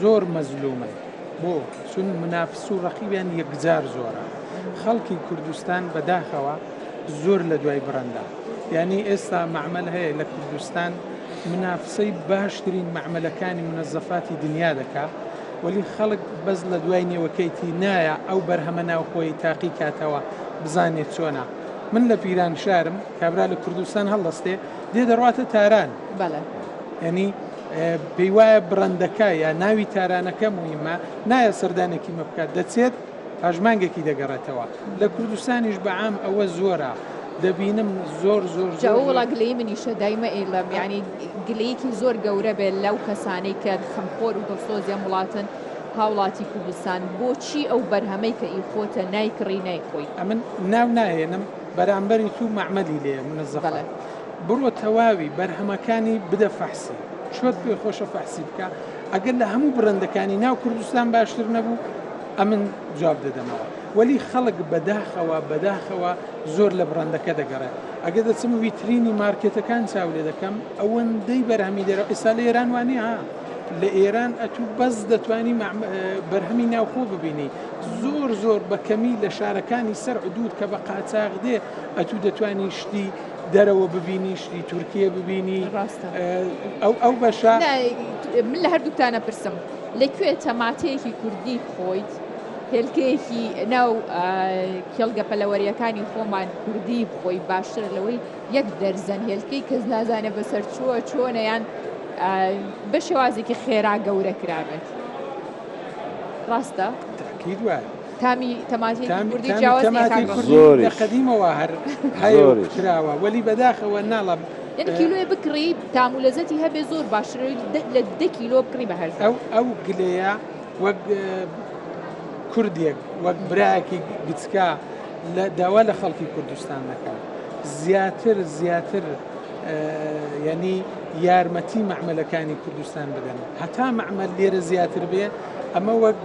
زۆر مەزلومن بۆ چون منافس و ڕەقیبیان یەکجار زۆرە خەڵکی کوردستان بەداخەوە زۆر لە دوای بڕەندا یعنی ئێستا معامل هەیە لە کوردستان منافسەی باشترین معاملەکانی منەزەفاتی دنیا دەکات ولی خەڵک بەس لە دوای نێوەکەیتی نایە ئەو بەرهەمە ناوخۆی تاقی کاتەوە بزانێت چۆنە من لە پیران شارم کابرا لە کوردستان هەڵدەستێ دێ دەڕاتە تاران ینی پێی وایە بڕندەکە یا ناوی تارانەکە مویمە نایە سەردانێکی مەبکات دەچێت پاژمانگێکی دەگەڕێتەوە لە کوردستانیش بەعام ئەوە زۆرە دەبینم زۆر وڵا گلەی منیشە دایمە ئێڵم ینی گلەیەکی زۆر گەورە بێت لەو کەسانەی کە خەمخۆر و دڵسۆزیان وڵاتن هاوڵاتی کوردستان بۆچی ئەو بەرهەمەی کە ئیخۆتە نایکڕی نایخۆی ئەمن ناو نایێنم بەرامبەری تو معمەلی لێ منەزەفە بڕۆ تەواوی بەرهەمەکانی بدە فەحسی چۆت پێ خۆشە فەحسی بکە ئەگەر لە هەموو بڕندەکانی ناو کوردستان باشتر نەبوو ئەمن جواب دەدەمەوە ولی خەڵک بەداخەوە زۆر لە بڕندەکە دەگەڕێت ئەگە دەچم ویترینی مارکێتەکان چاو لێ دەکەم ئەوەندەی بەرهەمی دەرە ئێستا لە ئێران وانی لە ئێران ئەتوو بەس دەتوانی بەرهەمی ناوخۆ ببینی زۆر بە کەمی لە شارەکانی سەر حدود کە بە قاچاق دێ ئەتوو دەتوانی شتی دەرەوە ببینی شتی تورکیە ببینی ئەو بەشە من لە هەردووتانە پرسم لەکوێ تەماتەیەکی کوردی خۆیت هێلکەیەکی ناو کێڵگە پەلەوەریەکانی خۆمان کوردی بخۆی باشتر لەوەی یەک دەرزەن هێلکەی کەس نازانێ بەسەر چۆنەیان بە شێوازێکی خێرا گەورە کرابێت ڕاستە؟ تاکید وایە تامی تەماتی کوردی تەماتی کوردی لە قەدیمەوە هەر هەیە کراوە وەلی بەداخەوە ناڵم یعنی کیلۆی بکڕی تام و لەزەتی هەبێ زۆر باشتر لە 10 کیلۆ بکڕی بە هەرز ئەو گلەیە وەک کوردێک وەک برایەکی گچکە لە داوا لە خەڵکی کوردستان دەکات زیاتر ینی یارمەتی مەعمەلەکانی کوردستان بدەن هەتا مەعمەل لێرە زیاتر بێ ئەمە وەک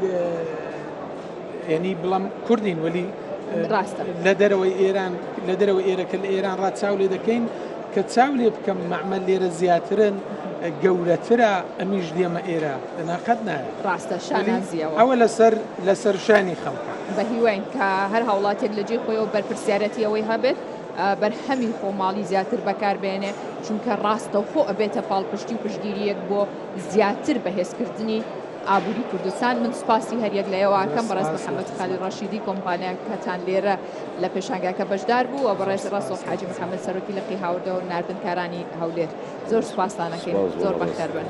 ینی بڵام کوردین وەلی لە دەرەوەی ئێران لە دەرەوەی ئێرەکە لە ئێران ڕاچاو لێ دەکەین کە چاو لێ بکەم مەعمەل لێرە زیاترن گەورەترە ئەمیش دێمە ئێرە لەناقەت نایە ڕاستە شانازیەوە ئەوە لەسەر شانی خەڵکە بە هیوین کە هەر هاوڵاتێک لە جێ خۆیەوە بەرپرسیارەتی ئەوەی هەبێت بەرهەمی خۆماڵی زیاتر بەکاربێنێ چونکە ڕاستە و خۆ ئەبێتە پاڵپشتی و پشگیریەک بۆ زیاتر بەهێزکردنی ئابووری کوردستان من سپاسی هەریەک لەیەواکەم بەڕێز محەممەد خالی ڕەشیدی کۆمپانیاکەتان لێرە لە پێشانگاکە بەشدار بوو و بەڕێز ڕەسڵ حاجی محەممەد سەرۆکی لەقی هاوردە و ناردنکارانی هەولێر زۆر سپاسانەکەین زۆر بەخێر بن.